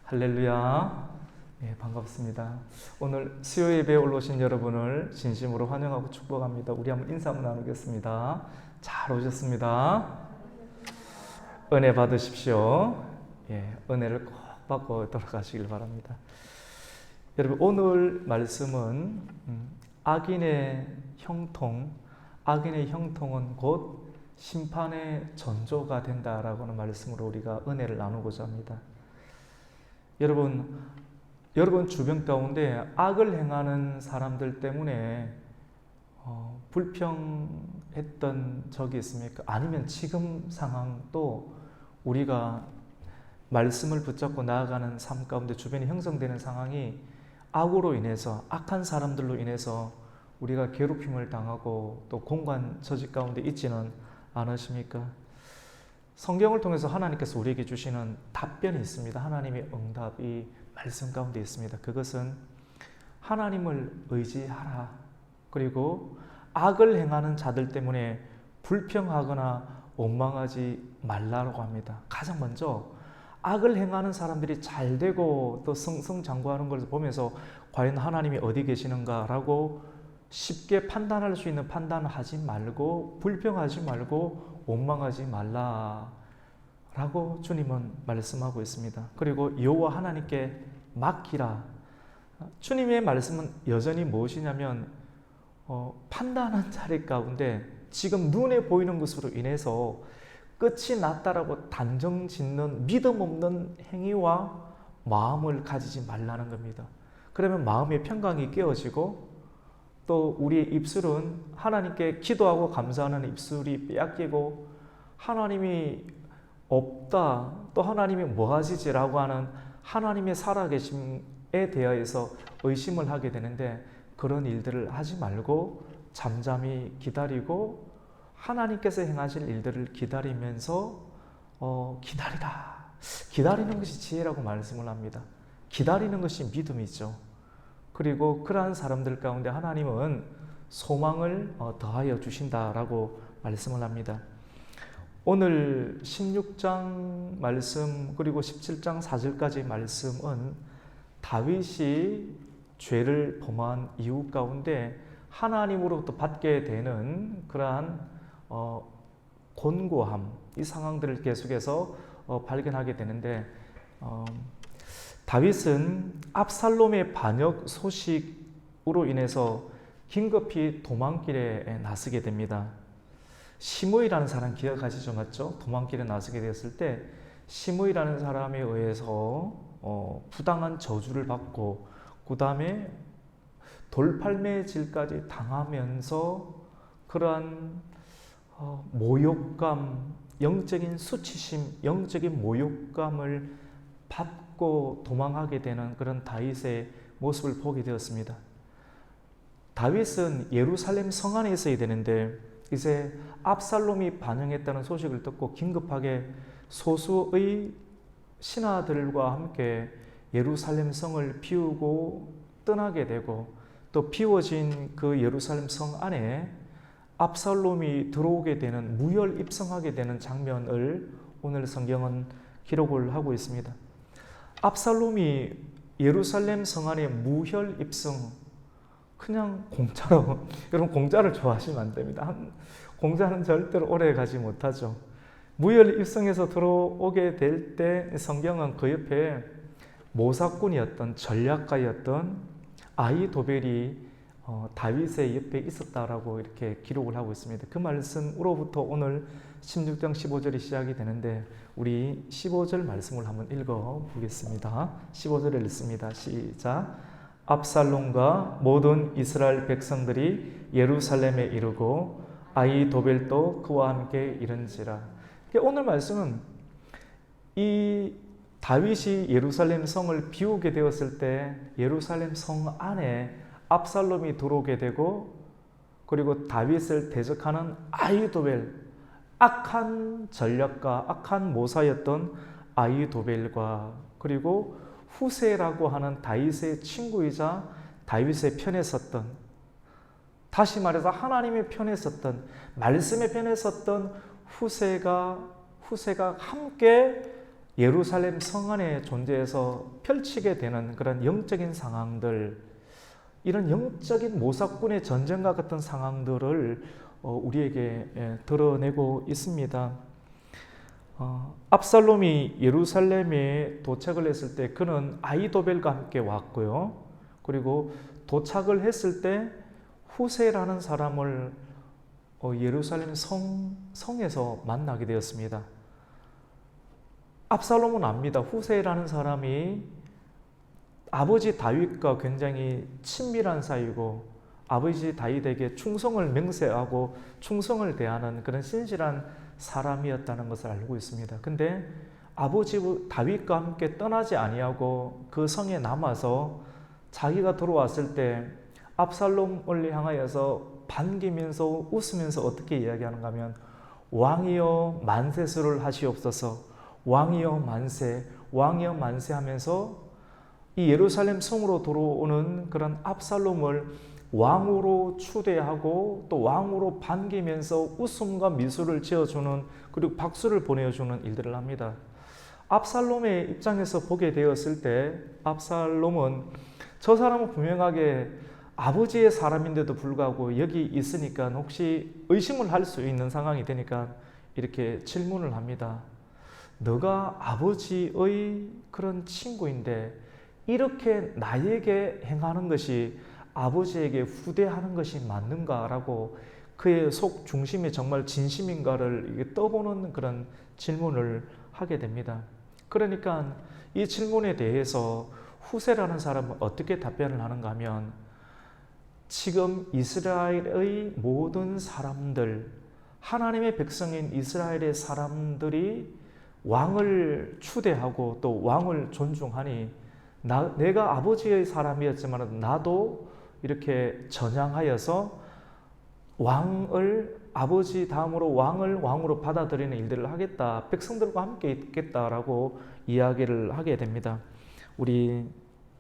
할렐루야. 반갑습니다. 오늘 수요 예배에 올라오신 여러분을 진심으로 환영하고 축복합니다. 우리 한번 인사 한번 나누겠습니다. 잘 오셨습니다. 은혜 받으십시오. 은혜를 꼭 받고 돌아가시길 바랍니다. 여러분, 오늘 말씀은 악인의 형통, 악인의 형통은 곧 심판의 전조가 된다라고 하는 말씀으로 우리가 은혜를 나누고자 합니다. 여러분 주변 가운데 악을 행하는 사람들 때문에 불평했던 적이 있습니까? 아니면 지금 상황도 우리가 말씀을 붙잡고 나아가는 삶 가운데 주변에 형성되는 상황이 악으로 인해서, 악한 사람들로 인해서 우리가 괴롭힘을 당하고 또 공간 처지 가운데 있지는 않으십니까? 성경을 통해서 하나님께서 우리에게 주시는 답변이 있습니다. 하나님의 응답이 말씀 가운데 있습니다. 그것은 하나님을 의지하라. 그리고 악을 행하는 자들 때문에 불평하거나 원망하지 말라고 합니다. 가장 먼저 악을 행하는 사람들이 잘 되고 또 승승장구하는 것을 보면서 과연 하나님이 어디 계시는가라고 쉽게 판단할 수 있는 판단을 하지 말고, 불평하지 말고 원망하지 말라라고 주님은 말씀하고 있습니다. 그리고 여호와 하나님께 맡기라. 주님의 말씀은 여전히 무엇이냐면 판단한 자리 가운데 지금 눈에 보이는 것으로 인해서 끝이 났다라고 단정 짓는 믿음 없는 행위와 마음을 가지지 말라는 겁니다. 그러면 마음의 평강이 깨어지고 또 우리의 입술은 하나님께 기도하고 감사하는 입술이 빼앗기고, 하나님이 없다, 또 하나님이 뭐하시지라고 하는 하나님의 살아계심에 대하여서 의심을 하게 되는데, 그런 일들을 하지 말고 잠잠히 기다리고 하나님께서 행하실 일들을 기다리면서 기다리라. 기다리는 것이 지혜라고 말씀을 합니다. 기다리는 것이 믿음이죠. 그리고 그러한 사람들 가운데 하나님은 소망을 더하여 주신다라고 말씀을 합니다. 오늘 16장 말씀 그리고 17장 4절까지 말씀은 다윗이 죄를 범한 이유 가운데 하나님으로부터 받게 되는 그러한 곤고함, 이 상황들을 계속해서 발견하게 되는데, 다윗은 압살롬의 반역 소식으로 인해서 긴급히 도망길에 나서게 됩니다. 시므이라는 사람 기억하시죠? 맞죠? 도망길에 나서게 되었을 때 시므이라는 사람에 의해서 부당한 저주를 받고, 그 다음에 돌팔매질까지 당하면서 그러한 모욕감, 영적인 수치심, 영적인 모욕감을 받고 도망하게 되는 그런 다윗의 모습을 보게 되었습니다. 다윗은 예루살렘 성 안에 있어야 되는데 이제 압살롬이 반영했다는 소식을 듣고 긴급하게 소수의 신하들과 함께 예루살렘 성을 비우고 떠나게 되고, 또 비워진 그 예루살렘 성 안에 압살롬이 들어오게 되는, 무혈 입성하게 되는 장면을 오늘 성경은 기록을 하고 있습니다. 압살롬이 예루살렘 성 안에 무혈 입성, 그냥 공짜로, 여러분 공짜를 좋아하시면 안 됩니다. 공짜는 절대로 오래 가지 못하죠. 무혈 입성해서 들어오게 될 때 성경은 그 옆에 모사꾼이었던, 전략가였던 아히도벨이 다윗의 옆에 있었다라고 이렇게 기록을 하고 있습니다. 그 말씀으로부터 오늘 16장 15절이 시작이 되는데, 우리 15절 말씀을 한번 읽어 보겠습니다. 15절을 읽습니다. 시작. 압살롬과 모든 이스라엘 백성들이 예루살렘에 이르고 아히도벨도 그와 함께 이른지라. 오늘 말씀은 이 다윗이 예루살렘 성을 비우게 되었을 때 예루살렘 성 안에 압살롬이 들어오게 되고, 그리고 다윗을 대적하는 아히도벨, 악한 전략가, 악한 모사였던 아히도벨과, 그리고 후세라고 하는 다윗의 친구이자 다윗의 편에 섰던, 다시 말해서 하나님의 편에 섰던, 말씀의 편에 섰던 후세가 함께 예루살렘 성 안에 존재해서 펼치게 되는 그런 영적인 상황들, 이런 영적인 모사꾼의 전쟁과 같은 상황들을 우리에게 드러내고 있습니다. 압살롬이 예루살렘에 도착을 했을 때 그는 아히도벨과 함께 왔고요. 그리고 도착을 했을 때 후세라는 사람을 예루살렘 성에서 만나게 되었습니다. 압살롬은 압니다. 후세라는 사람이 아버지 다윗과 굉장히 친밀한 사이고 아버지 다윗에게 충성을 맹세하고 충성을 대하는 그런 신실한 사람이었다는 것을 알고 있습니다. 근데 아버지 다윗과 함께 떠나지 아니하고 그 성에 남아서 자기가 들어왔을 때 압살롬을 향하여서 반기면서 웃으면서 어떻게 이야기하는가 하면 왕이여 만세수를 하시옵소서, 왕이여 만세, 왕이여 만세 하면서 이 예루살렘 성으로 들어오는 그런 압살롬을 왕으로 추대하고 또 왕으로 반기면서 웃음과 미소를 지어주는, 그리고 박수를 보내주는 일들을 합니다. 압살롬의 입장에서 보게 되었을 때 압살롬은 저 사람은 분명하게 아버지의 사람인데도 불구하고 여기 있으니까 혹시 의심을 할 수 있는 상황이 되니까 이렇게 질문을 합니다. 너가 아버지의 그런 친구인데 이렇게 나에게 행하는 것이 아버지에게 후대하는 것이 맞는가라고 그의 속 중심이 정말 진심인가를 떠보는 그런 질문을 하게 됩니다. 그러니까 이 질문에 대해서 후세라는 사람은 어떻게 답변을 하는가 하면 지금 이스라엘의 모든 사람들, 하나님의 백성인 이스라엘의 사람들이 왕을 추대하고 또 왕을 존중하니 내가 아버지의 사람이었지만 나도 이렇게 전향하여서 왕을 아버지 다음으로 왕을 왕으로 받아들이는 일들을 하겠다, 백성들과 함께 있겠다라고 이야기를 하게 됩니다. 우리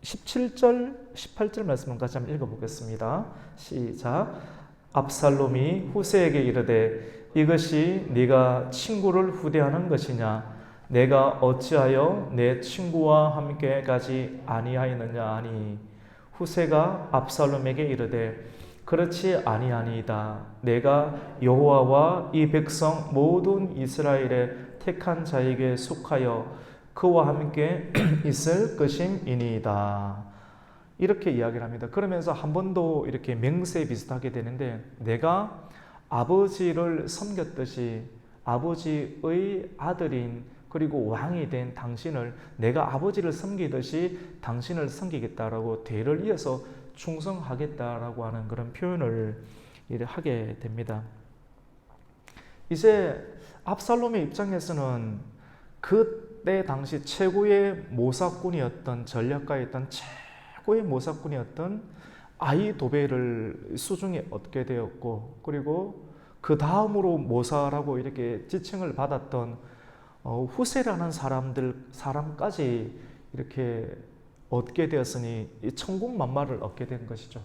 17절, 18절 말씀을 같이 한번 읽어보겠습니다. 시작. 압살롬이 후세에게 이르되 이것이 네가 친구를 후대하는 것이냐? 내가 어찌하여 내 친구와 함께 가지 아니하였느냐 하니 후세가 압살롬에게 이르되 그렇지 아니하니이다. 내가 여호와와 이 백성 모든 이스라엘의 택한 자에게 속하여 그와 함께 있을 것임이니이다. 이렇게 이야기를 합니다. 그러면서 한 번 더 이렇게 맹세 비슷하게 되는데 내가 아버지를 섬겼듯이 아버지의 아들인 그리고 왕이 된 당신을 내가 아버지를 섬기듯이 당신을 섬기겠다라고 대를 이어서 충성하겠다라고 하는 그런 표현을 하게 됩니다. 이제 압살롬의 입장에서는 그때 당시 최고의 모사꾼이었던 전략가였던 최고의 모사꾼이었던 아히도벨을 수중에 얻게 되었고 그리고 그 다음으로 모사라고 이렇게 지칭을 받았던 후세라는 사람까지 이렇게 얻게 되었으니 천군만마를 얻게 된 것이죠.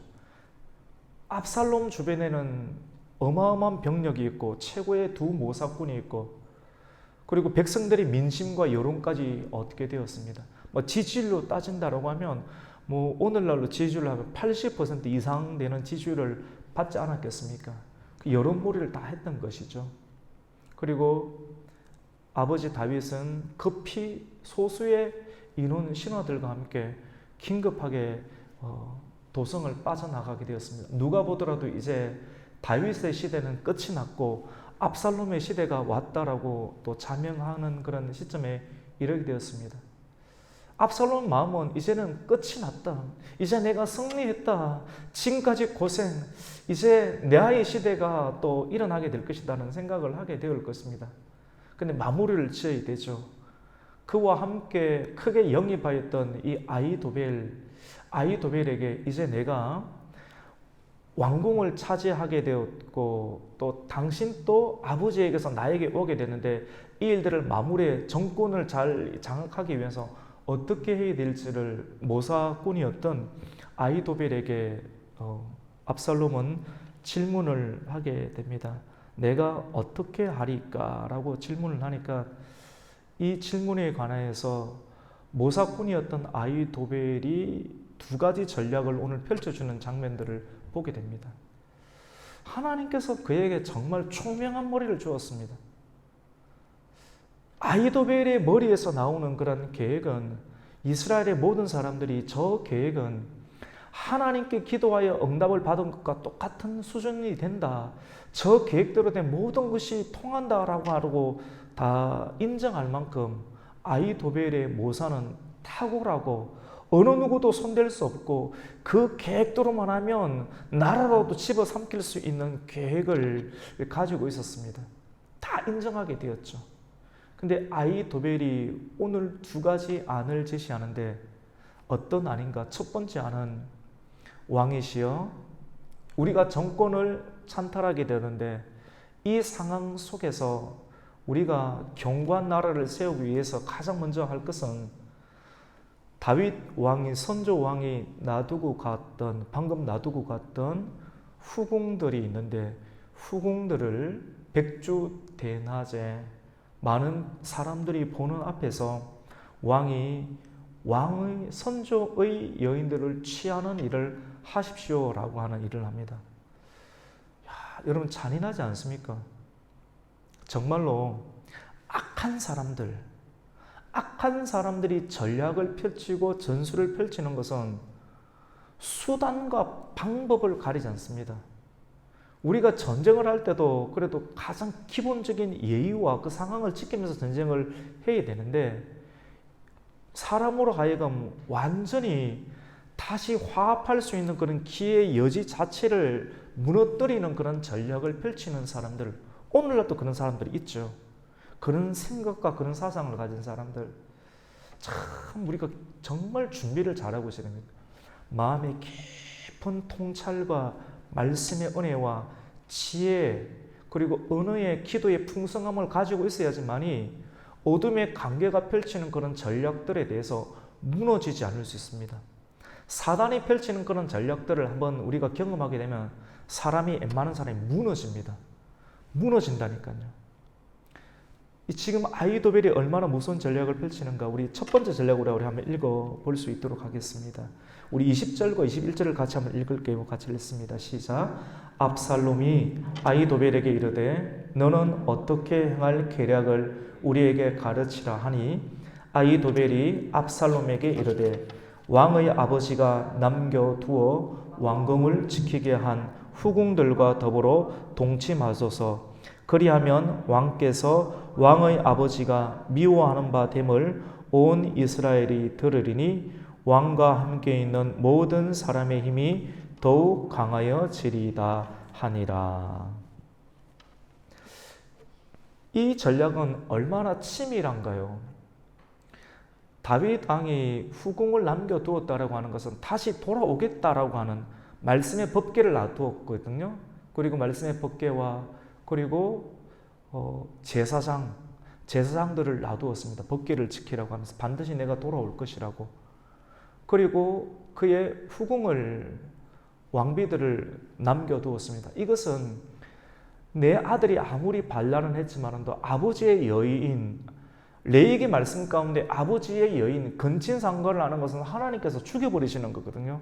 압살롬 주변에는 어마어마한 병력이 있고 최고의 두 모사꾼이 있고 그리고 백성들의 민심과 여론까지 얻게 되었습니다. 지지율로 따진다라고 하면 오늘날로 지지율을 하면 80% 이상 되는 지지율을 받지 않았겠습니까? 그 여론몰이를 다 했던 것이죠. 그리고 아버지 다윗은 급히 소수의 인원 신하들과 함께 긴급하게 도성을 빠져나가게 되었습니다. 누가 보더라도 이제 다윗의 시대는 끝이 났고 압살롬의 시대가 왔다라고 또 자명하는 그런 시점에 이르게 되었습니다. 압살롬 마음은 이제는 끝이 났다. 이제 내가 승리했다. 지금까지 고생, 이제 내 아이의 시대가 또 일어나게 될 것이라는 생각을 하게 되올 것입니다. 근데 마무리를 지어야 되죠. 그와 함께 크게 영입하였던 이 아히도벨에게 이제 내가 왕궁을 차지하게 되었고 또 당신 또 아버지에게서 나에게 오게 되는데 이 일들을 마무리해 정권을 잘 장악하기 위해서 어떻게 해야 될지를 모사꾼이었던 아히도벨에게 압살롬은 질문을 하게 됩니다. 내가 어떻게 하리까? 라고 질문을 하니까 이 질문에 관하여서 모사꾼이었던 아히도벨이 두 가지 전략을 오늘 펼쳐주는 장면들을 보게 됩니다. 하나님께서 그에게 정말 총명한 머리를 주었습니다. 아히도벨의 머리에서 나오는 그런 계획은, 이스라엘의 모든 사람들이 저 계획은 하나님께 기도하여 응답을 받은 것과 똑같은 수준이 된다, 저 계획대로 된 모든 것이 통한다라고 하고 다 인정할 만큼 아히도벨의 모사는 탁월하고 어느 누구도 손댈 수 없고 그 계획대로만 하면 나라로도 집어삼킬 수 있는 계획을 가지고 있었습니다. 다 인정하게 되었죠. 근데 아히도벨이 오늘 두 가지 안을 제시하는데 어떤 안인가? 첫 번째 안은, 왕이시여, 우리가 정권을 찬탈하게 되는데 이 상황 속에서 우리가 견고한 나라를 세우기 위해서 가장 먼저 할 것은 다윗 왕이, 선조 왕이 놔두고 갔던, 방금 놔두고 갔던 후궁들이 있는데 후궁들을 백주대낮에 많은 사람들이 보는 앞에서 왕의 선조의 여인들을 취하는 일을 하십시오라고 하는 일을 합니다. 야, 여러분 잔인하지 않습니까? 정말로 악한 사람들이 전략을 펼치고 전술을 펼치는 것은 수단과 방법을 가리지 않습니다. 우리가 전쟁을 할 때도 그래도 가장 기본적인 예의와 그 상황을 지키면서 전쟁을 해야 되는데, 사람으로 하여금 완전히 다시 화합할 수 있는 그런 기회의 여지 자체를 무너뜨리는 그런 전략을 펼치는 사람들, 오늘날도 그런 사람들이 있죠. 그런 생각과 그런 사상을 가진 사람들, 참 우리가 정말 준비를 잘하고 있어야 됩니다. 마음의 깊은 통찰과 말씀의 은혜와 지혜, 그리고 언어의 기도의 풍성함을 가지고 있어야지만이 어둠의 관계가 펼치는 그런 전략들에 대해서 무너지지 않을 수 있습니다. 사단이 펼치는 그런 전략들을 한번 우리가 경험하게 되면 웬만한 사람이 무너진다니까요. 지금 아히도벨이 얼마나 무서운 전략을 펼치는가, 우리 첫 번째 전략으로 우리 한번 읽어볼 수 있도록 하겠습니다. 우리 20절과 21절을 같이 한번 읽을게요. 같이 읽습니다. 시작. 압살롬이 아히도벨에게 이르되 너는 어떻게 행할 계략을 우리에게 가르치라 하니, 아히도벨이 압살롬에게 이르되 왕의 아버지가 남겨두어 왕궁을 지키게 한 후궁들과 더불어 동침하소서. 그리하면 왕께서 왕의 아버지가 미워하는 바 됨을 온 이스라엘이 들으리니 왕과 함께 있는 모든 사람의 힘이 더욱 강하여지리이다 하니라. 이 전략은 얼마나 치밀한가요? 다윗 왕이 후궁을 남겨두었다라고 하는 것은 다시 돌아오겠다라고 하는 말씀의 법궤를 놔두었거든요. 그리고 말씀의 법궤와 그리고 제사장들을 놔두었습니다. 법궤를 지키라고 하면서 반드시 내가 돌아올 것이라고. 그리고 그의 후궁을, 왕비들을 남겨두었습니다. 이것은 내 아들이 아무리 반란을 했지만도 아버지의 여인, 레위기 말씀 가운데 아버지의 여인, 근친상간을 하는 것은 하나님께서 죽여버리시는 거거든요.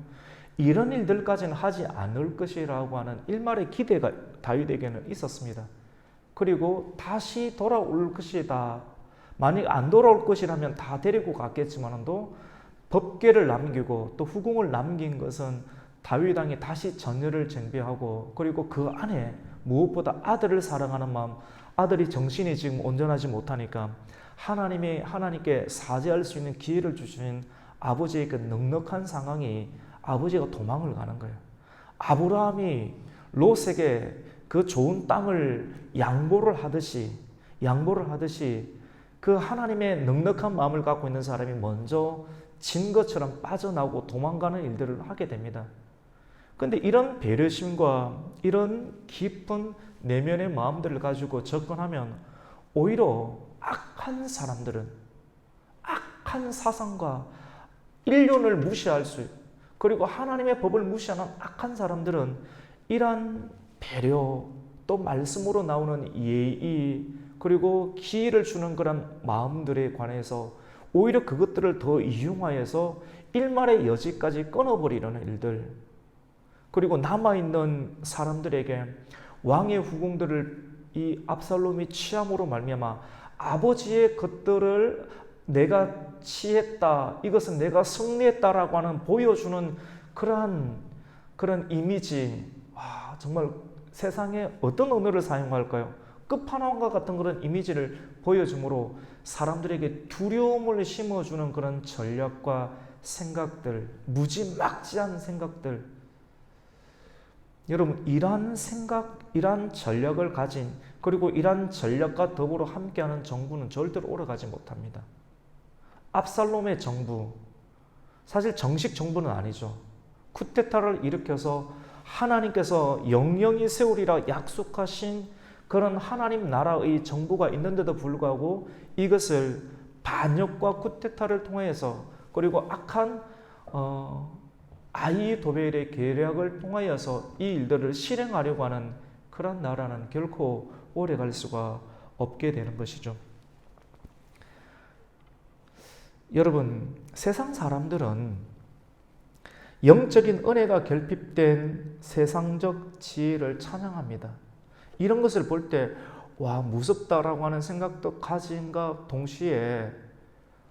이런 일들까지는 하지 않을 것이라고 하는 일말의 기대가 다윗에게는 있었습니다. 그리고 다시 돌아올 것이다. 만약 안 돌아올 것이라면 다 데리고 갔겠지만도 법궤를 남기고 또 후궁을 남긴 것은 다윗 왕이 다시 전열을 정비하고, 그리고 그 안에 무엇보다 아들을 사랑하는 마음, 아들이 정신이 지금 온전하지 못하니까 하나님께 사죄할 수 있는 기회를 주신 아버지의 그 넉넉한 상황이, 아버지가 도망을 가는 거예요. 아브라함이 롯에게 그 좋은 땅을 양보를 하듯이 그 하나님의 넉넉한 마음을 갖고 있는 사람이 먼저 진 것처럼 빠져나오고 도망가는 일들을 하게 됩니다. 그런데 이런 배려심과 이런 깊은 내면의 마음들을 가지고 접근하면 오히려 악한 사람들은, 악한 사상과 인륜을 무시할 수, 그리고 하나님의 법을 무시하는 악한 사람들은 이러한 배려, 또 말씀으로 나오는 예의, 그리고 기회를 주는 그런 마음들에 관해서 오히려 그것들을 더 이용하여서 일말의 여지까지 끊어버리려는 일들, 그리고 남아있는 사람들에게 왕의 후궁들을 이 압살롬이 취함으로 말미암아 아버지의 것들을 내가 취했다, 이것은 내가 승리했다라고 하는 보여주는 그런 이미지, 정말 세상에 어떤 언어를 사용할까요? 끝판왕과 같은 그런 이미지를 보여주므로 사람들에게 두려움을 심어주는 그런 전략과 생각들, 무지막지한 생각들, 여러분 이러한 생각, 이러한 전략을 가진, 그리고 이러한 전략과 더불어 함께하는 정부는 절대로 오래가지 못합니다. 압살롬의 정부, 사실 정식 정부는 아니죠. 쿠데타를 일으켜서 하나님께서 영영이 세우리라 약속하신 그런 하나님 나라의 정부가 있는데도 불구하고 이것을 반역과 쿠데타를 통해서, 그리고 악한 아히도벨의 계략을 통하여서 이 일들을 실행하려고 하는 그런 나라는 결코 오래갈 수가 없게 되는 것이죠. 여러분, 세상 사람들은 영적인 은혜가 결핍된 세상적 지혜를 찬양합니다. 이런 것을 볼 때 무섭다라고 하는 생각도 가진과 동시에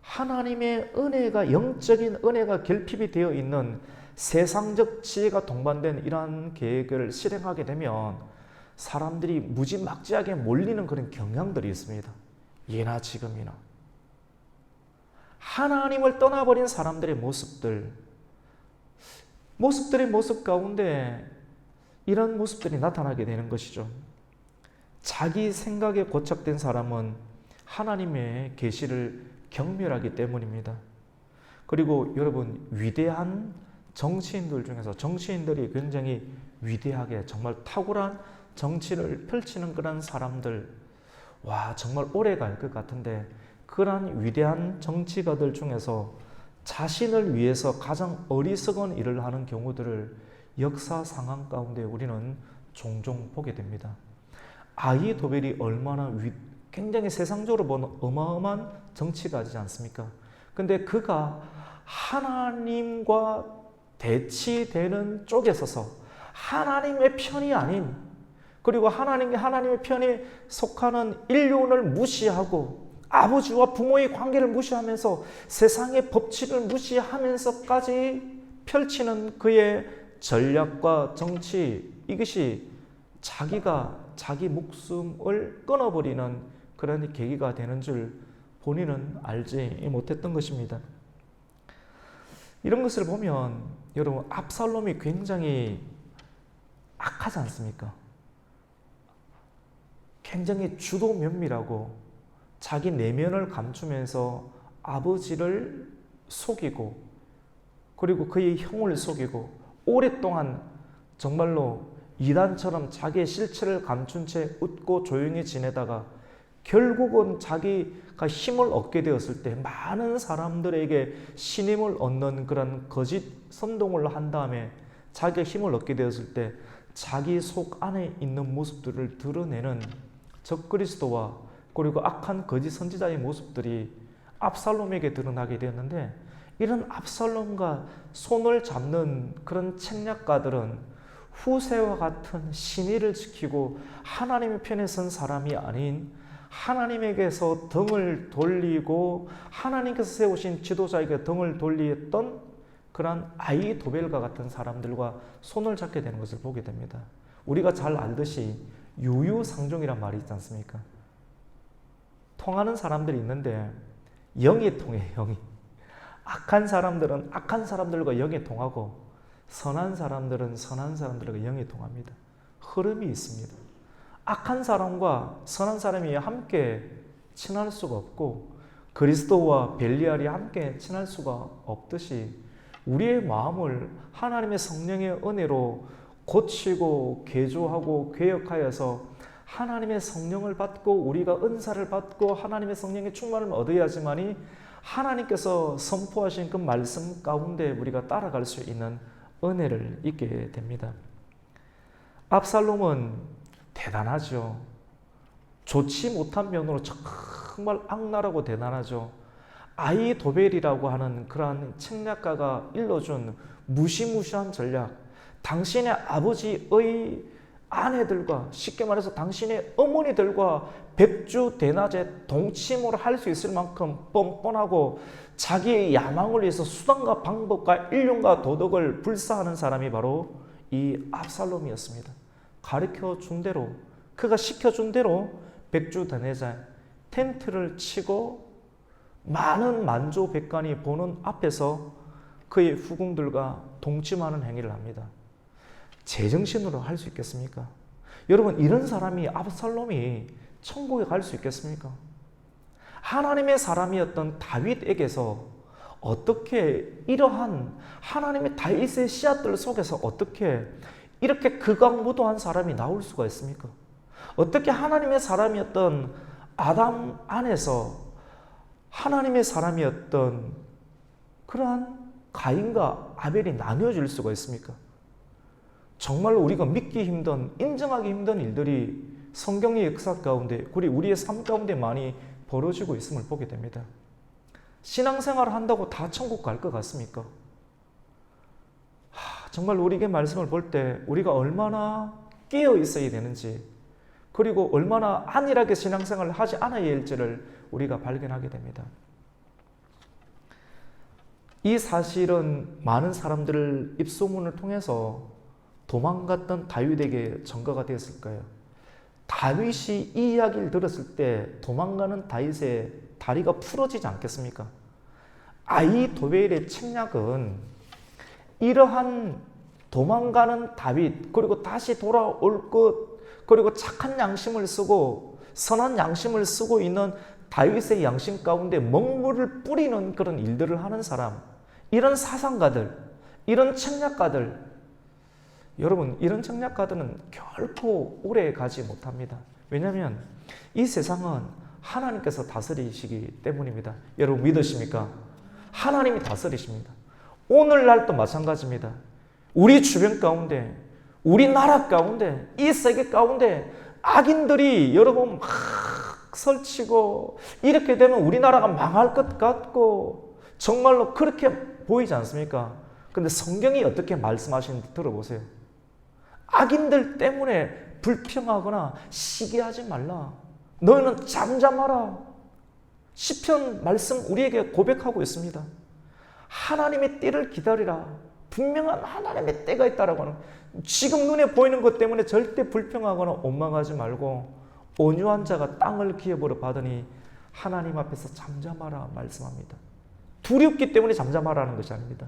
하나님의 은혜가, 영적인 은혜가 결핍이 되어 있는 세상적 지혜가 동반된 이러한 계획을 실행하게 되면 사람들이 무지막지하게 몰리는 그런 경향들이 있습니다. 예나 지금이나. 하나님을 떠나버린 사람들의 모습들의 모습 가운데 이런 모습들이 나타나게 되는 것이죠. 자기 생각에 고착된 사람은 하나님의 계시를 경멸하기 때문입니다. 그리고 여러분, 위대한 정치인들 중에서 정치인들이 굉장히 위대하게 정말 탁월한 정치를 펼치는 그런 사람들, 정말 오래 갈 것 같은데 그러한 위대한 정치가들 중에서 자신을 위해서 가장 어리석은 일을 하는 경우들을 역사 상황 가운데 우리는 종종 보게 됩니다. 아히도벨이 얼마나 굉장히 세상적으로 보면 어마어마한 정치가지 않습니까? 근데 그가 하나님과 대치되는 쪽에 서서 하나님의 편이 아닌, 그리고 하나님의 편에 속하는 인륜을 무시하고 아버지와 부모의 관계를 무시하면서 세상의 법칙을 무시하면서까지 펼치는 그의 전략과 정치, 이것이 자기 목숨을 끊어버리는 그런 계기가 되는 줄 본인은 알지 못했던 것입니다. 이런 것을 보면 여러분, 압살롬이 굉장히 악하지 않습니까? 굉장히 주도 면밀하고 자기 내면을 감추면서 아버지를 속이고, 그리고 그의 형을 속이고, 오랫동안 정말로 이단처럼 자기의 실체를 감춘 채 웃고 조용히 지내다가 결국은 자기가 힘을 얻게 되었을 때 많은 사람들에게 신임을 얻는 그런 거짓 선동을 한 다음에 자기가 힘을 얻게 되었을 때 자기 속 안에 있는 모습들을 드러내는 적그리스도와, 그리고 악한 거짓 선지자의 모습들이 압살롬에게 드러나게 되었는데, 이런 압살롬과 손을 잡는 그런 책략가들은 후세와 같은 신의를 지키고 하나님의 편에 선 사람이 아닌 하나님에게서 등을 돌리고 하나님께서 세우신 지도자에게 등을 돌리던 그런 아히도벨과 같은 사람들과 손을 잡게 되는 것을 보게 됩니다. 우리가 잘 알듯이 유유상종이란 말이 있지 않습니까? 통하는 사람들이 있는데 영이 통해, 영이. 악한 사람들은 악한 사람들과 영이 통하고 선한 사람들은 선한 사람들과 영이 통합니다. 흐름이 있습니다. 악한 사람과 선한 사람이 함께 친할 수가 없고 그리스도와 벨리알이 함께 친할 수가 없듯이 우리의 마음을 하나님의 성령의 은혜로 고치고 개조하고 개혁하여서 하나님의 성령을 받고 우리가 은사를 받고 하나님의 성령의 충만을 얻어야지만이 하나님께서 선포하신 그 말씀 가운데 우리가 따라갈 수 있는 은혜를 잊게 됩니다. 압살롬은 대단하죠. 좋지 못한 면으로 정말 악랄하고 대단하죠. 아히도벨이라고 하는 그러한 책략가가 일러준 무시무시한 전략, 당신의 아버지의 아내들과, 쉽게 말해서 당신의 어머니들과 백주 대낮에 동침을 할 수 있을 만큼 뻔뻔하고 자기의 야망을 위해서 수단과 방법과 인륜과 도덕을 불사하는 사람이 바로 이 압살롬이었습니다. 가르쳐 준 대로, 그가 시켜준 대로 백주 대낮에 텐트를 치고 많은 만조백관이 보는 앞에서 그의 후궁들과 동침하는 행위를 합니다. 제정신으로 할 수 있겠습니까? 여러분, 이런 사람이, 압살롬이 천국에 갈 수 있겠습니까? 하나님의 사람이었던 다윗에게서 어떻게 이러한 하나님의 다윗의 씨앗들 속에서 어떻게 이렇게 극악무도한 사람이 나올 수가 있습니까? 어떻게 하나님의 사람이었던 아담 안에서 하나님의 사람이었던 그러한 가인과 아벨이 나뉘어질 수가 있습니까? 정말로 우리가 믿기 힘든, 인정하기 힘든 일들이 성경의 역사 가운데, 그리고 우리의 삶 가운데 많이 벌어지고 있음을 보게 됩니다. 신앙생활을 한다고 다 천국 갈 것 같습니까? 정말 우리에게 말씀을 볼 때 우리가 얼마나 깨어 있어야 되는지, 그리고 얼마나 안일하게 신앙생활을 하지 않아야 할지를 우리가 발견하게 됩니다. 이 사실은 많은 사람들을 입소문을 통해서 도망갔던 다윗에게 전가가 되었을 거예요. 다윗이 이 이야기를 들었을 때 도망가는 다윗의 다리가 풀어지지 않겠습니까? 아히도벨의 책략은 이러한 도망가는 다윗, 그리고 다시 돌아올 것, 그리고 착한 양심을 쓰고 선한 양심을 쓰고 있는 다윗의 양심 가운데 먹물을 뿌리는 그런 일들을 하는 사람, 이런 사상가들, 이런 책략가들, 여러분, 이런 책략가들은 결코 오래 가지 못합니다. 왜냐하면 이 세상은 하나님께서 다스리시기 때문입니다. 여러분 믿으십니까? 하나님이 다스리십니다. 오늘날도 마찬가지입니다. 우리 주변 가운데, 우리나라 가운데, 이 세계 가운데 악인들이 여러분 막 설치고, 이렇게 되면 우리나라가 망할 것 같고 정말로 그렇게 보이지 않습니까? 근데 성경이 어떻게 말씀하시는지 들어보세요. 악인들 때문에 불평하거나 시기하지 말라. 너희는 잠잠하라. 시편 말씀 우리에게 고백하고 있습니다. 하나님의 때를 기다리라. 분명한 하나님의 때가 있다라고 하는, 지금 눈에 보이는 것 때문에 절대 불평하거나 원망하지 말고 온유한 자가 땅을 기업으로 받으니 하나님 앞에서 잠잠하라 말씀합니다. 두렵기 때문에 잠잠하라는 것이 아닙니다.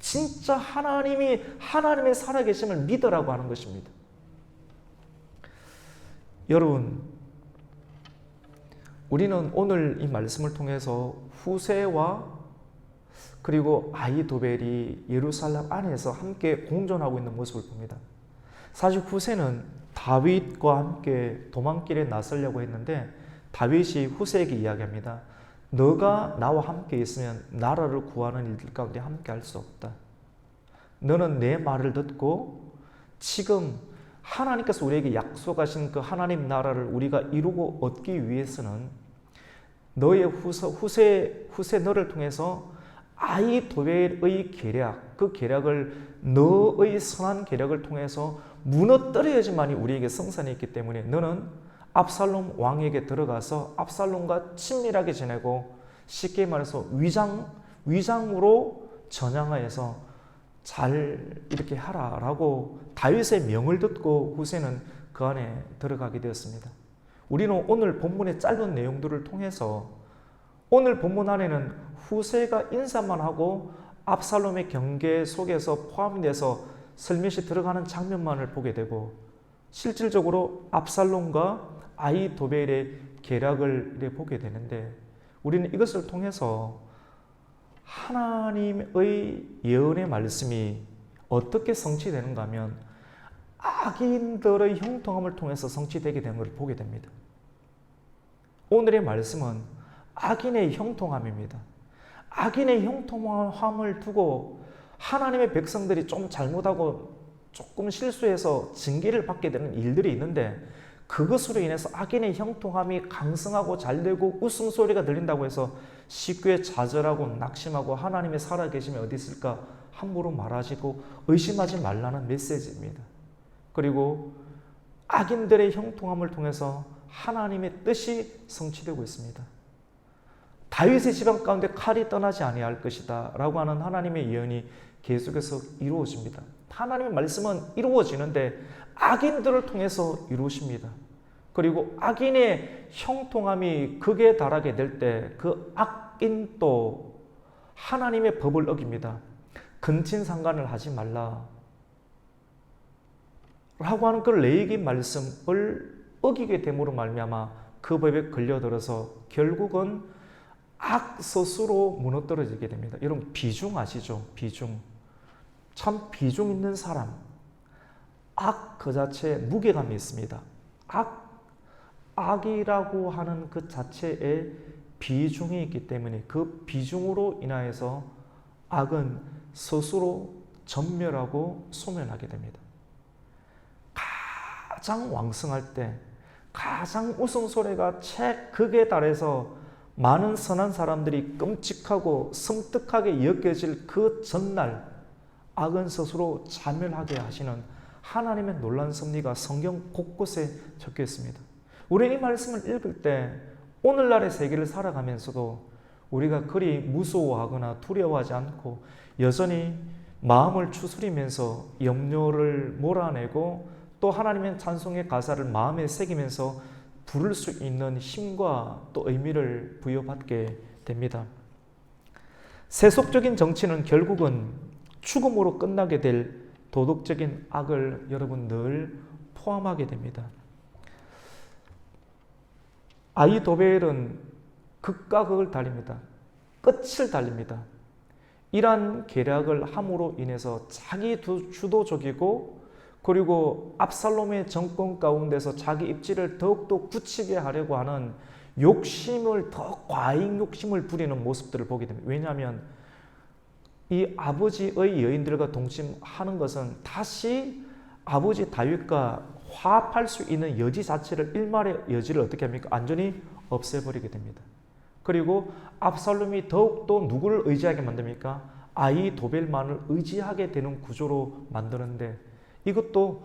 진짜 하나님의 살아계심을 믿으라고 하는 것입니다. 여러분, 우리는 오늘 이 말씀을 통해서 후세와 그리고 아히도벨이 예루살렘 안에서 함께 공존하고 있는 모습을 봅니다. 사실 후세는 다윗과 함께 도망길에 나서려고 했는데 다윗이 후세에게 이야기합니다. 너가 나와 함께 있으면 나라를 구하는 일들 가운데 함께 할 수 없다. 너는 내 말을 듣고 지금 하나님께서 우리에게 약속하신 그 하나님 나라를 우리가 이루고 얻기 위해서는 너의 후세 너를 통해서 아히도벨의 계략, 그 계략을 너의 선한 계략을 통해서 무너뜨려야지만이 우리에게 성산이 있기 때문에 너는 압살롬 왕에게 들어가서 압살롬과 친밀하게 지내고, 쉽게 말해서 위장으로 전향하여서 잘 이렇게 하라라고 다윗의 명을 듣고 후세는 그 안에 들어가게 되었습니다. 우리는 오늘 본문의 짧은 내용들을 통해서 오늘 본문 안에는 후세가 인사만 하고 압살롬의 경계 속에서 포함이 돼서 슬며시 들어가는 장면만을 보게 되고, 실질적으로 압살롬과 아히도벨의 계략을 보게 되는데, 우리는 이것을 통해서 하나님의 예언의 말씀이 어떻게 성취되는가 하면 악인들의 형통함을 통해서 성취되게 되는 것을 보게 됩니다. 오늘의 말씀은 악인의 형통함입니다. 악인의 형통함을 두고 하나님의 백성들이 좀 잘못하고 조금 실수해서 징계를 받게 되는 일들이 있는데, 그것으로 인해서 악인의 형통함이 강성하고 잘되고 웃음소리가 들린다고 해서 쉽게 좌절하고 낙심하고 하나님의 살아계심이 어디 있을까 함부로 말하시고 의심하지 말라는 메시지입니다. 그리고 악인들의 형통함을 통해서 하나님의 뜻이 성취되고 있습니다. 다윗의 집안 가운데 칼이 떠나지 아니할 것이다 라고 하는 하나님의 예언이 계속해서 이루어집니다. 하나님의 말씀은 이루어지는데 악인들을 통해서 이루어집니다. 그리고 악인의 형통함이 극에 달하게 될 때 그 악인도 하나님의 법을 어깁니다. 근친상간을 하지 말라 라고 하는 그 레위기 말씀을 어기게 됨으로 말미암아 그 법에 걸려들어서 결국은 악 스스로 무너뜨려지게 됩니다. 여러분 비중 아시죠? 비중. 참 비중 있는 사람. 악 그 자체에 무게감이 있습니다. 악이라고 하는 그 자체에 비중이 있기 때문에 그 비중으로 인하여서 악은 스스로 전멸하고 소멸하게 됩니다. 가장 왕성할 때, 가장 웃음소리가 최극에 달해서 많은 선한 사람들이 끔찍하고 섬뜩하게 여겨질 그 전날 악은 스스로 자멸하게 하시는 하나님의 놀라운 섭리가 성경 곳곳에 적혀 있습니다. 우리는 이 말씀을 읽을 때 오늘날의 세계를 살아가면서도 우리가 그리 무서워하거나 두려워하지 않고 여전히 마음을 추스리면서 염려를 몰아내고 또 하나님의 찬송의 가사를 마음에 새기면서 부를 수 있는 힘과 또 의미를 부여받게 됩니다. 세속적인 정치는 결국은 죽음으로 끝나게 될 도덕적인 악을 여러분 늘 포함하게 됩니다. 아히도벨은 극과 극을 달립니다. 끝을 달립니다. 이러한 계략을 함으로 인해서 자기 주도적이고 그리고 압살롬의 정권 가운데서 자기 입지를 더욱더 굳히게 하려고 하는 욕심을 더 과잉 욕심을 부리는 모습들을 보게 됩니다. 왜냐하면 이 아버지의 여인들과 동침하는 것은 다시 아버지 다윗과 화합할 수 있는 여지 자체를 일말의 여지를 어떻게 합니까? 완전히 없애버리게 됩니다. 그리고 압살롬이 더욱더 누구를 의지하게 만듭니까? 아히도벨만을 의지하게 되는 구조로 만드는데 이것도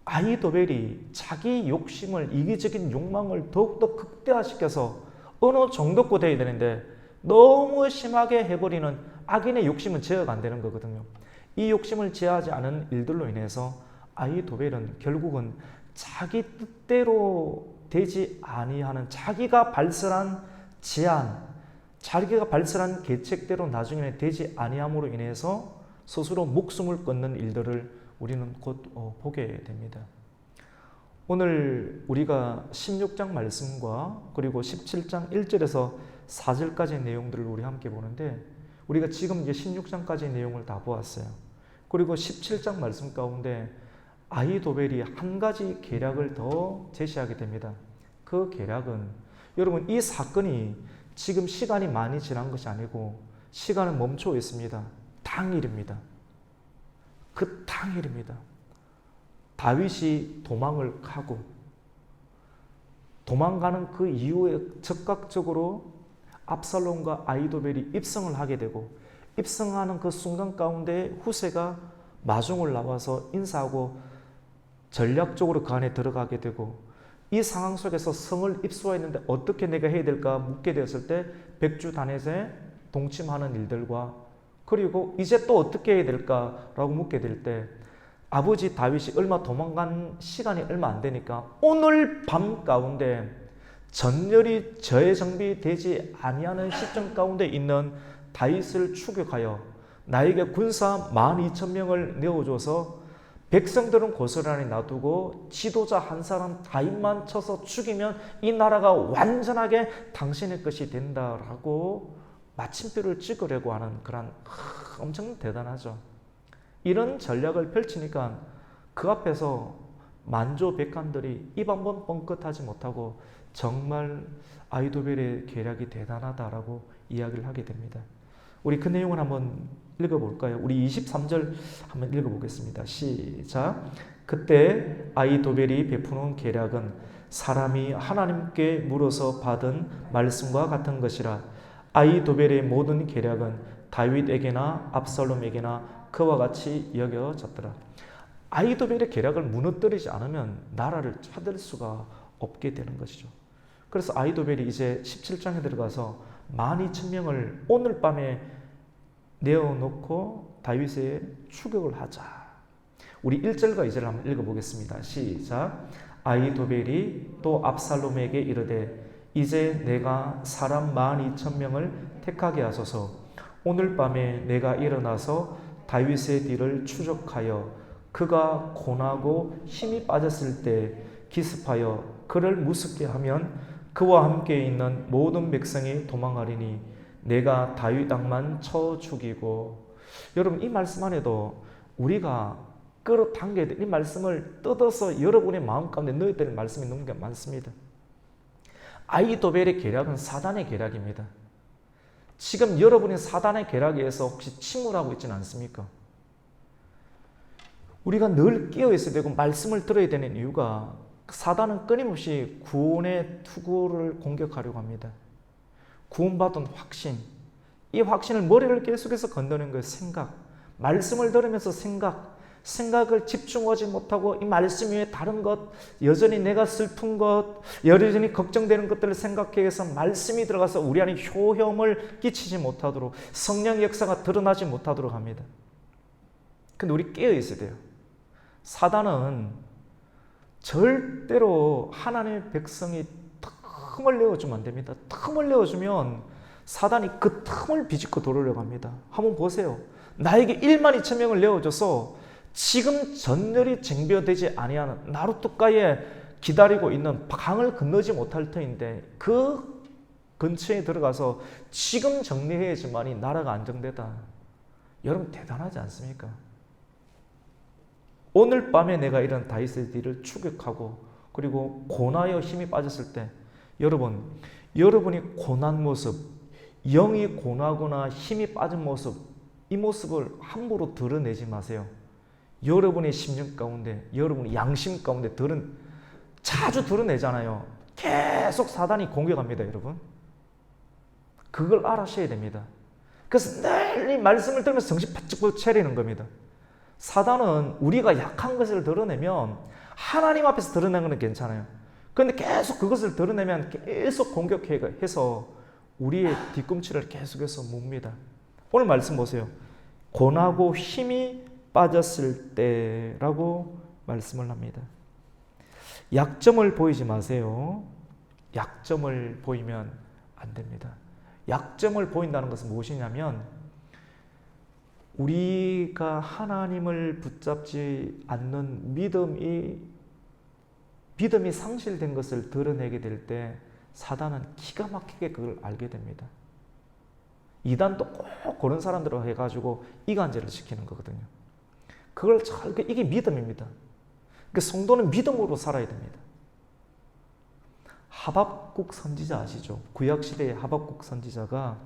아히도벨이 자기 욕심을 이기적인 욕망을 더욱더 극대화시켜서 어느 정도껏 돼야 되는데 너무 심하게 해버리는 악인의 욕심은 제어가 안 되는 거거든요. 이 욕심을 제어하지 않은 일들로 인해서 아히도벨은 결국은 자기 뜻대로 되지 아니하는 자기가 발설한 제안, 자기가 발설한 계책대로 나중에는 되지 아니함으로 인해서 스스로 목숨을 끊는 일들을 우리는 곧 보게 됩니다. 오늘 우리가 16장 말씀과 그리고 17장 1절에서 4절까지의 내용들을 우리 함께 보는데 우리가 지금 이제 16장까지의 내용을 다 보았어요. 그리고 17장 말씀 가운데 아히도벨이 한 가지 계략을 더 제시하게 됩니다. 그 계략은 여러분 이 사건이 지금 시간이 많이 지난 것이 아니고 시간은 멈춰 있습니다. 당일입니다. 그 당일입니다. 다윗이 도망을 가고 도망가는 그 이후에 즉각적으로 압살롬과 아히도벨이 입성을 하게 되고 입성하는 그 순간 가운데 후세가 마중을 나와서 인사하고 전략적으로 그 안에 들어가게 되고 이 상황 속에서 성을 입수했는데 어떻게 내가 해야 될까 묻게 되었을 때 백주단에서 동침하는 일들과 그리고 이제 또 어떻게 해야 될까라고 묻게 될 때 아버지 다윗이 얼마 도망간 시간이 얼마 안 되니까 오늘 밤 가운데 전열이 재정비되지 아니하는 시점 가운데 있는 다윗을 추격하여 나에게 군사 12,000명을 내어줘서 백성들은 고스란히 놔두고 지도자 한 사람 다윗만 쳐서 죽이면 이 나라가 완전하게 당신의 것이 된다라고 마침표를 찍으려고 하는 그런 엄청 대단하죠. 이런 전략을 펼치니까 그 앞에서 만조백관들이 입 한번 뻥끗하지 못하고 정말 아히도벨의 계략이 대단하다라고 이야기를 하게 됩니다. 우리 그 내용을 한번 읽어볼까요? 우리 23절 한번 읽어보겠습니다. 시작. 그때 아히도벨이 베푸는 계략은 사람이 하나님께 물어서 받은 말씀과 같은 것이라. 아히도벨의 모든 계략은 다윗에게나 압살롬에게나 그와 같이 여겨졌더라. 아히도벨의 계략을 무너뜨리지 않으면 나라를 찾을 수가 없게 되는 것이죠. 그래서 아히도벨이 이제 17장에 들어가서 12,000명을 오늘 밤에 내어놓고 다윗의 추격을 하자. 우리 1절과 2절을 한번 읽어보겠습니다. 시작. 아히도벨이 또 압살롬에게 이르되 이제 내가 사람 12,000명을 택하게 하소서. 오늘 밤에 내가 일어나서 다윗의 뒤를 추적하여 그가 고나고 힘이 빠졌을 때 기습하여 그를 무섭게 하면 그와 함께 있는 모든 백성이 도망하리니 내가 다윗 왕만 쳐 죽이고. 여러분, 이 말씀 안에도 우리가 끌어당겨야 될 이 말씀을 뜯어서 여러분의 마음 가운데 넣어야 될 말씀이 너무 많습니다. 아히도벨의 계략은 사단의 계략입니다. 지금 여러분이 사단의 계략에 의해서 혹시 침울하고 있지는 않습니까? 우리가 늘 깨어 있어야 되고 말씀을 들어야 되는 이유가 사단은 끊임없이 구원의 투구를 공격하려고 합니다. 구원받은 확신, 이 확신을 머리를 계속해서 건드는 거예요. 생각, 말씀을 들으면서 생각을 집중하지 못하고 이 말씀 위에 다른 것, 여전히 내가 슬픈 것, 여전히 걱정되는 것들을 생각해 해서 말씀이 들어가서 우리 안에 효험을 끼치지 못하도록, 성령의 역사가 드러나지 못하도록 합니다. 근데 우리 깨어 있어야 돼요. 사단은 절대로 하나님의 백성이 틈을 내어주면 안 됩니다. 틈을 내어주면 사단이 그 틈을 비집고 들어오려고 합니다. 한번 보세요. 나에게 12,000명을 내어줘서 지금 전열이 쟁벼되지 아니하는 나루토가에 기다리고 있는 강을 건너지 못할 터인데 그 근처에 들어가서 지금 정리해야지만이 나라가 안정되다. 여러분, 대단하지 않습니까? 오늘 밤에 내가 이런 다윗의 뒤를 추격하고 그리고 고나여 힘이 빠졌을 때 여러분이 고난 모습, 영이 고나거나 힘이 빠진 모습, 이 모습을 함부로 드러내지 마세요. 여러분의 심령 가운데, 여러분의 양심 가운데 자주 드러내잖아요. 계속 사단이 공격합니다, 여러분. 그걸 알아셔야 됩니다. 그래서 늘 이 말씀을 들으면서 정신 바짝 차리는 겁니다. 사단은 우리가 약한 것을 드러내면 하나님 앞에서 드러내는 건 괜찮아요. 그런데 계속 그것을 드러내면 계속 공격해서 우리의 뒤꿈치를 계속해서 묵니다. 오늘 말씀 보세요. 고나고 힘이 빠졌을 때라고 말씀을 합니다. 약점을 보이지 마세요. 약점을 보이면 안 됩니다. 약점을 보인다는 것은 무엇이냐면 우리가 하나님을 붙잡지 않는 믿음이 상실된 것을 드러내게 될 때 사단은 기가 막히게 그걸 알게 됩니다. 이단도 꼭 그런 사람들을 해가지고 이간질을 시키는 거거든요. 이게 믿음입니다. 그러니까 성도는 믿음으로 살아야 됩니다. 하박국 선지자 아시죠? 구약시대의 하박국 선지자가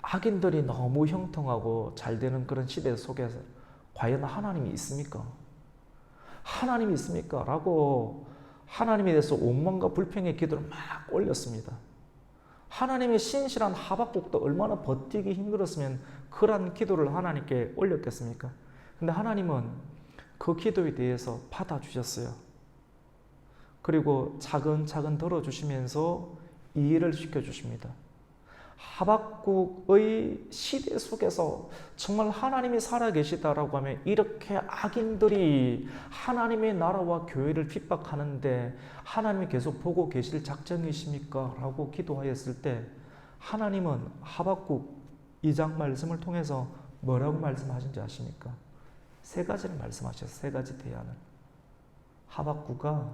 악인들이 너무 형통하고 잘 되는 그런 시대 속에서 과연 하나님이 있습니까? 하나님이 있습니까? 라고 하나님에 대해서 원망과 불평의 기도를 막 올렸습니다. 하나님의 신실한 하박국도 얼마나 버티기 힘들었으면 그런 기도를 하나님께 올렸겠습니까? 근데 하나님은 그 기도에 대해서 받아주셨어요. 그리고 차근차근 들어주시면서 이해를 시켜주십니다. 하박국의 시대 속에서 정말 하나님이 살아계시다라고 하면 이렇게 악인들이 하나님의 나라와 교회를 핍박하는데 하나님이 계속 보고 계실 작정이십니까? 라고 기도하였을 때 하나님은 하박국 2장 말씀을 통해서 뭐라고 말씀하신지 아십니까? 세 가지를 말씀하셨어요. 세 가지 대안을. 하박국아,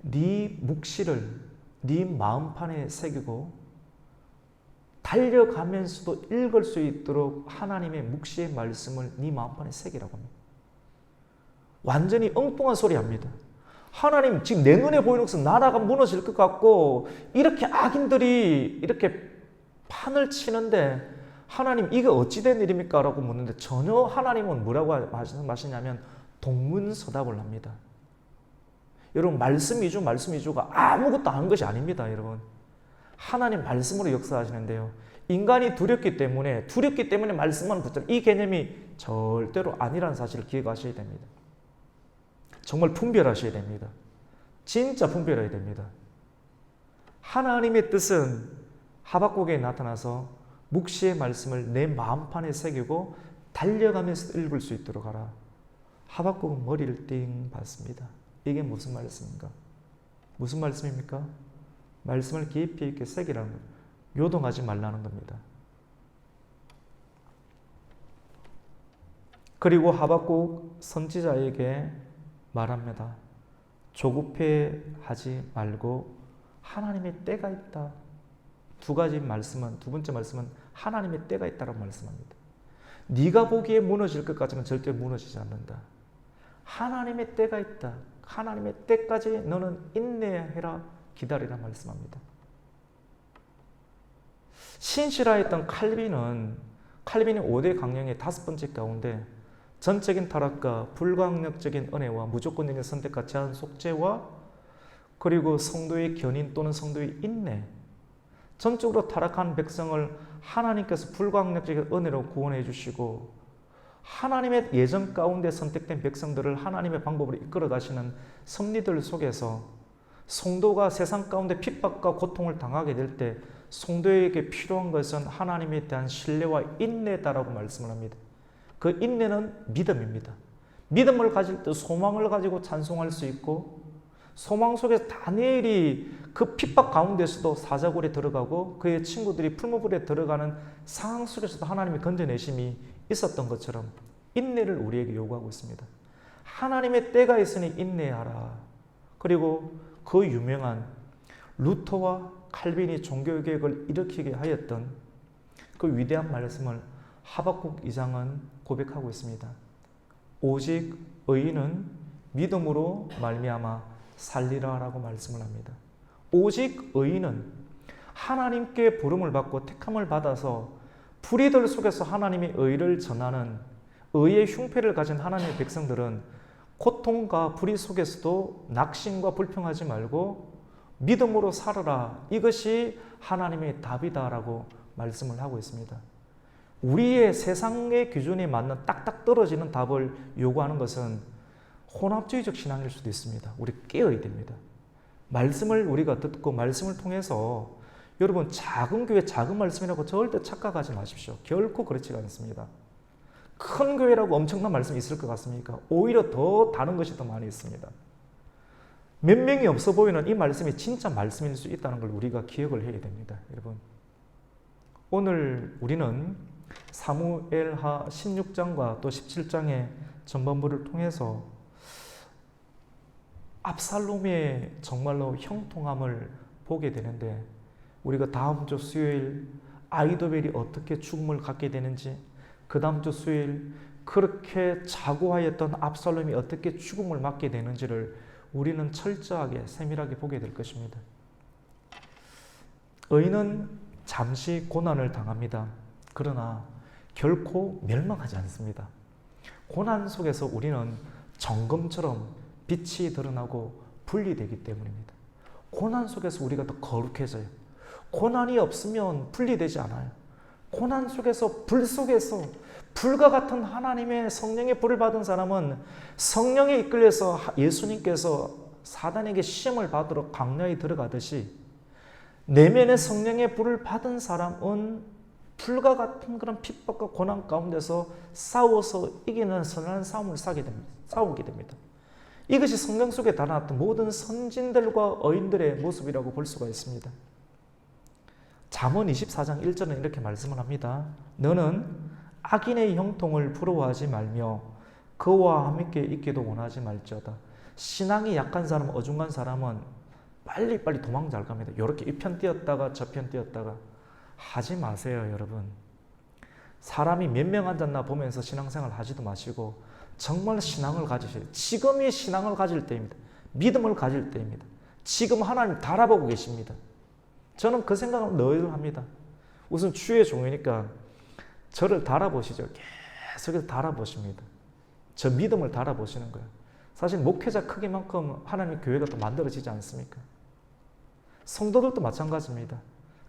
네 묵시를 네 마음판에 새기고 달려가면서도 읽을 수 있도록 하나님의 묵시의 말씀을 네 마음판에 새기라고 합니다. 완전히 엉뚱한 소리 합니다. 하나님, 지금 내 눈에 보이는 것은 나라가 무너질 것 같고 이렇게 악인들이 이렇게 판을 치는데 하나님, 이게 어찌된 일입니까? 라고 묻는데 전혀 하나님은 뭐라고 말씀하시냐면 동문서답을 합니다. 여러분 말씀 위주가 아무것도 아는 것이 아닙니다. 여러분 하나님 말씀으로 역사하시는데요. 인간이 두렵기 때문에 말씀만 붙잡는 이 개념이 절대로 아니라는 사실을 기억하셔야 됩니다. 정말 분별하셔야 됩니다. 진짜 분별해야 됩니다. 하나님의 뜻은 하박국에 나타나서 묵시의 말씀을 내 마음판에 새기고 달려가면서 읽을 수 있도록 하라. 하박국은 머리를 띵 받습니다. 이게 무슨 말씀인가? 무슨 말씀입니까? 말씀을 깊이 있게 새기라는 거예요. 요동하지 말라는 겁니다. 그리고 하박국 선지자에게 말합니다. 조급해하지 말고 하나님의 때가 있다. 두 번째 말씀은 하나님의 때가 있다라고 말씀합니다. 네가 보기에 무너질 것까지는 절대 무너지지 않는다. 하나님의 때가 있다. 하나님의 때까지 너는 인내해라, 기다리라 말씀합니다. 신실하였던 칼빈이 5대 강령의 5번째 가운데 전적인 타락과 불가항력적인 은혜와 무조건적인 선택과 제한 속죄와 그리고 성도의 견인 또는 성도의 인내, 전적으로 타락한 백성을 하나님께서 불가항력적인 은혜로 구원해 주시고 하나님의 예정 가운데 선택된 백성들을 하나님의 방법으로 이끌어 가시는 섭리들 속에서 성도가 세상 가운데 핍박과 고통을 당하게 될 때 성도에게 필요한 것은 하나님에 대한 신뢰와 인내다라고 말씀을 합니다. 그 인내는 믿음입니다. 믿음을 가질 때 소망을 가지고 찬송할 수 있고 소망 속에서 다니엘이 그 핍박 가운데서도 사자굴에 들어가고 그의 친구들이 풀무불에 들어가는 상황 속에서도 하나님의 건져내심이 있었던 것처럼 인내를 우리에게 요구하고 있습니다. 하나님의 때가 있으니 인내하라. 그리고 그 유명한 루터와 칼빈이 종교개혁을 일으키게 하였던 그 위대한 말씀을 하박국 2장은 고백하고 있습니다. 오직 의인은 믿음으로 말미암아 살리라라고 말씀을 합니다. 오직 의인은 하나님께 부름을 받고 택함을 받아서 불의들 속에서 하나님의 의를 전하는 의의 흉패를 가진 하나님의 백성들은 고통과 불의 속에서도 낙심과 불평하지 말고 믿음으로 살아라. 이것이 하나님의 답이다라고 말씀을 하고 있습니다. 우리의 세상의 기준에 맞는 딱딱 떨어지는 답을 요구하는 것은 혼합주의적 신앙일 수도 있습니다. 우리 깨어야 됩니다. 말씀을 우리가 듣고 말씀을 통해서 여러분 작은 교회 작은 말씀이라고 절대 착각하지 마십시오. 결코 그렇지가 않습니다. 큰 교회라고 엄청난 말씀이 있을 것 같습니까? 오히려 더 다른 것이 더 많이 있습니다. 몇 명이 없어 보이는 이 말씀이 진짜 말씀일 수 있다는 걸 우리가 기억을 해야 됩니다. 여러분 오늘 우리는 사무엘하 16장과 또 17장의 전반부를 통해서 압살롬의 정말로 형통함을 보게 되는데 우리가 다음 주 수요일 아이도벨이 어떻게 죽음을 갖게 되는지 그 다음 주 수요일 그렇게 자고하였던 압살롬이 어떻게 죽음을 맞게 되는지를 우리는 철저하게 세밀하게 보게 될 것입니다. 의인은 잠시 고난을 당합니다. 그러나 결코 멸망하지 않습니다. 고난 속에서 우리는 정금처럼 빛이 드러나고 분리되기 때문입니다. 고난 속에서 우리가 더 거룩해져요. 고난이 없으면 분리되지 않아요. 고난 속에서 불 속에서 불과 같은 하나님의 성령의 불을 받은 사람은 성령에 이끌려서 예수님께서 사단에게 시험을 받으러 광야에 들어가듯이 내면의 성령의 불을 받은 사람은 불과 같은 그런 핍박과 고난 가운데서 싸워서 이기는 선한 싸움을 싸우게 됩니다. 이것이 성경 속에 나타났던 모든 선진들과 의인들의 모습이라고 볼 수가 있습니다. 잠언 24장 1절은 이렇게 말씀을 합니다. 너는 악인의 형통을 부러워하지 말며 그와 함께 있기도 원하지 말지어다. 신앙이 약한 사람, 어중간 사람은 빨리빨리 도망 잘 갑니다. 이렇게 이 편 뛰었다가 저 편 뛰었다가 하지 마세요, 여러분. 사람이 몇 명 앉았나 보면서 신앙생활 하지도 마시고 정말 신앙을 가지셔야 돼요. 지금이 신앙을 가질 때입니다. 믿음을 가질 때입니다. 지금 하나님 달아보고 계십니다. 저는 그 생각을 늘 합니다. 우선 주의 종이니까 저를 달아보시죠. 계속해서 달아보십니다. 저 믿음을 달아보시는 거예요. 사실 목회자 크기만큼 하나님의 교회가 또 만들어지지 않습니까? 성도들도 마찬가지입니다.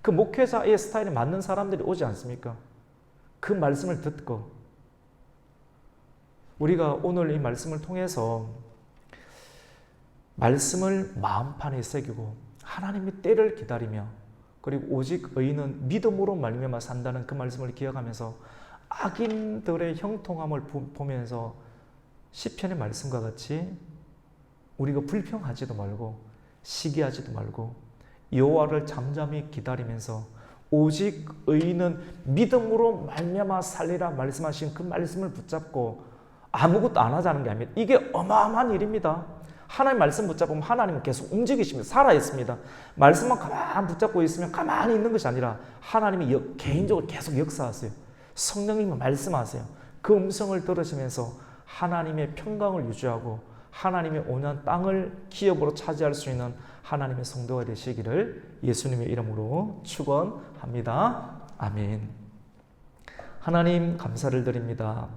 그 목회자의 스타일에 맞는 사람들이 오지 않습니까? 그 말씀을 듣고 우리가 오늘 이 말씀을 통해서 말씀을 마음판에 새기고 하나님의 때를 기다리며 그리고 오직 의인은 믿음으로 말미암아 산다는 그 말씀을 기억하면서 악인들의 형통함을 보면서 시편의 말씀과 같이 우리가 불평하지도 말고 시기하지도 말고 여호와를 잠잠히 기다리면서 오직 의인은 믿음으로 말미암아 살리라 말씀하신 그 말씀을 붙잡고 아무것도 안 하자는 게 아닙니다. 이게 어마어마한 일입니다. 하나님 말씀 붙잡으면 하나님은 계속 움직이십니다. 살아있습니다. 말씀만 가만히 붙잡고 있으면 가만히 있는 것이 아니라 하나님이 개인적으로 계속 역사하세요. 성령님은 말씀하세요. 그 음성을 들으시면서 하나님의 평강을 유지하고 하나님의 온유한 땅을 기업으로 차지할 수 있는 하나님의 성도가 되시기를 예수님의 이름으로 축원합니다. 아멘. 하나님 감사를 드립니다.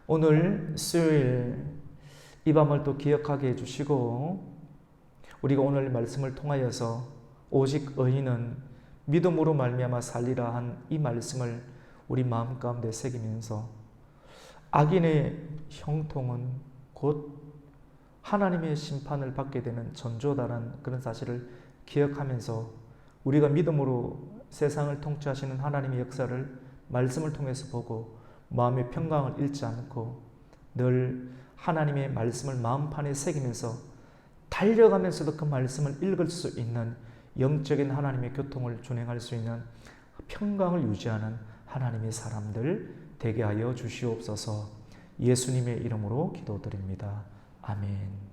오늘 수요일 이 밤을 또 기억하게 해주시고 우리가 오늘 말씀을 통하여서 오직 의인은 믿음으로 말미암아 살리라 한 이 말씀을 우리 마음 가운데 새기면서 악인의 형통은 곧 하나님의 심판을 받게 되는 전조다라는 그런 사실을 기억하면서 우리가 믿음으로 세상을 통치하시는 하나님의 역사를 말씀을 통해서 보고 마음의 평강을 잃지 않고 늘 하나님의 말씀을 마음판에 새기면서 달려가면서도 그 말씀을 읽을 수 있는 영적인 하나님의 교통을 준행할 수 있는 평강을 유지하는 하나님의 사람들 되게 하여 주시옵소서. 예수님의 이름으로 기도드립니다. 아멘.